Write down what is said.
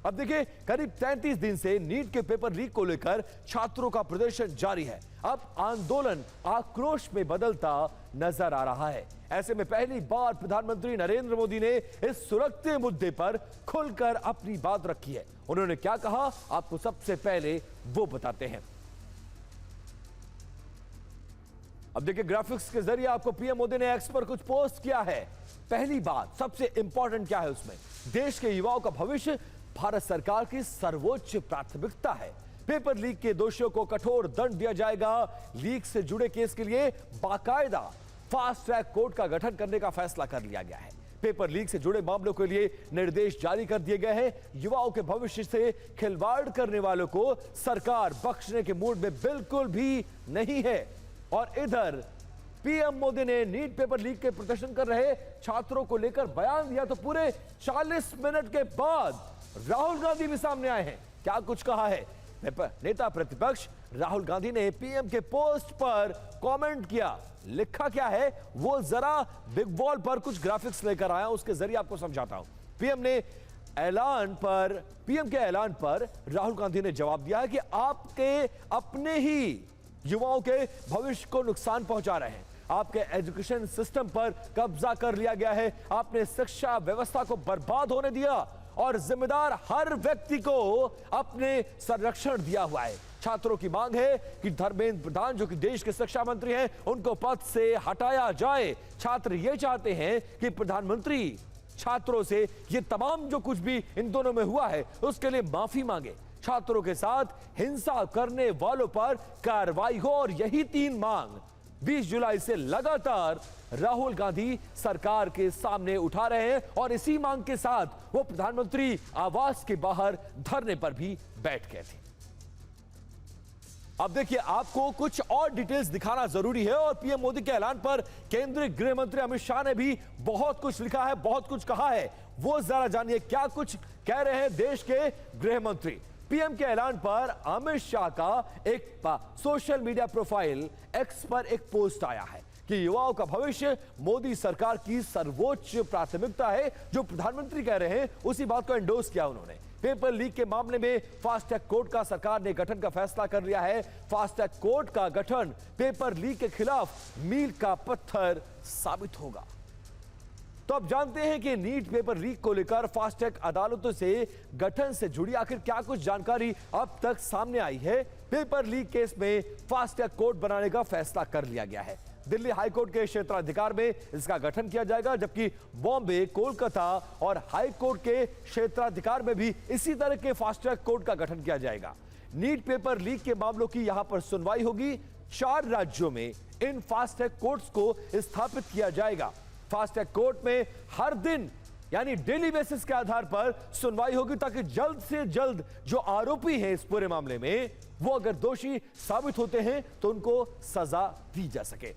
अब देखिए, करीब 33 दिन से नीट के पेपर लीक को लेकर छात्रों का प्रदर्शन जारी है। अब आंदोलन आक्रोश में बदलता नजर आ रहा है। ऐसे में पहली बार प्रधानमंत्री नरेंद्र मोदी ने इस सुलगते मुद्दे पर खुलकर अपनी बात रखी है। उन्होंने क्या कहा, आपको सबसे पहले वो बताते हैं। अब देखिए, ग्राफिक्स के जरिए आपको पीएम मोदी ने एक्स पर कुछ पोस्ट किया है। पहली बात, सबसे इंपॉर्टेंट क्या है उसमें, देश के युवाओं का भविष्य भारत सरकार की सर्वोच्च प्राथमिकता है। पेपर लीक के दोषियों को कठोर दंड दिया जाएगा। लीक से जुड़े केस के लिए बाकायदा फास्ट ट्रैक कोर्ट का गठन करने का फैसला कर लिया गया है। पेपर लीक से जुड़े मामलों के लिए निर्देश जारी कर दिए गए हैं। युवाओं के भविष्य से खिलवाड़ करने वालों को सरकार बख्शने के मूड में बिल्कुल भी नहीं है। और इधर पीएम मोदी ने नीट पेपर लीक के प्रदर्शन कर रहे छात्रों को लेकर बयान दिया तो पूरे 40 मिनट के बाद राहुल गांधी भी सामने आए हैं। क्या कुछ कहा है? नेता प्रतिपक्ष राहुल गांधी ने पीएम के पोस्ट पर कमेंट किया। लिखा क्या है वो जरा बिग वॉल पर कुछ ग्राफिक्स लेकर आया, उसके जरिए आपको समझाता हूं। पीएम के ऐलान पर राहुल गांधी ने जवाब दिया है कि आपके अपने ही युवाओं के भविष्य को नुकसान पहुंचा रहे हैं। आपके एजुकेशन सिस्टम पर कब्जा कर लिया गया है। आपने शिक्षा व्यवस्था को बर्बाद होने दिया और जिम्मेदार हर व्यक्ति को अपने संरक्षण दिया हुआ है। छात्रों की मांग है कि धर्मेंद्र प्रधान, जो कि देश के शिक्षा मंत्री हैं, उनको पद से हटाया जाए। छात्र ये चाहते हैं कि प्रधानमंत्री छात्रों से ये तमाम जो कुछ भी इन दोनों में हुआ है उसके लिए माफी मांगे। छात्रों के साथ हिंसा करने वालों पर कार्रवाई हो। और यही 3 मांग 20 जुलाई से लगातार राहुल गांधी सरकार के सामने उठा रहे हैं और इसी मांग के साथ वो प्रधानमंत्री आवास के बाहर धरने पर भी बैठ गए थे। अब देखिए, आपको कुछ और डिटेल्स दिखाना जरूरी है और पीएम मोदी के ऐलान पर केंद्रीय गृह मंत्री अमित शाह ने भी बहुत कुछ लिखा है, बहुत कुछ कहा है। वो जरा जानिए क्या कुछ कह रहे हैं देश के गृह मंत्री। पीएम के ऐलान पर अमित शाह का एक सोशल मीडिया प्रोफाइल एक्स पर एक पोस्ट आया है कि युवाओं का भविष्य मोदी सरकार की सर्वोच्च प्राथमिकता है। जो प्रधानमंत्री कह रहे हैं उसी बात को एंडोर्स किया उन्होंने। पेपर लीक के मामले में फास्ट ट्रैक कोर्ट का सरकार ने गठन का फैसला कर लिया है। फास्ट ट्रैक कोर्ट का गठन पेपर लीक के खिलाफ मील का पत्थर साबित होगा। तो अब जानते हैं कि नीट पेपर लीक को लेकर फास्ट ट्रैक अदालतों से गठन से जुड़ी आखिर क्या कुछ जानकारी अब तक सामने आई है। पेपर लीक केस में फास्ट ट्रैक कोर्ट बनाने का फैसला कर लिया गया है। दिल्ली हाईकोर्ट के क्षेत्राधिकार में इसका गठन किया जाएगा, जबकि बॉम्बे, कोलकाता और हाई कोर्ट के क्षेत्राधिकार में भी इसी तरह के फास्ट ट्रैक कोर्ट का गठन किया जाएगा। नीट पेपर लीक के मामलों की यहां पर सुनवाई होगी। 4 राज्यों में इन फास्ट ट्रैक कोर्ट्स को स्थापित किया जाएगा। फास्ट ट्रैक कोर्ट में हर दिन यानी डेली बेसिस के आधार पर सुनवाई होगी, ताकि जल्द से जल्द जो आरोपी हैं इस पूरे मामले में, वो अगर दोषी साबित होते हैं तो उनको सजा दी जा सके।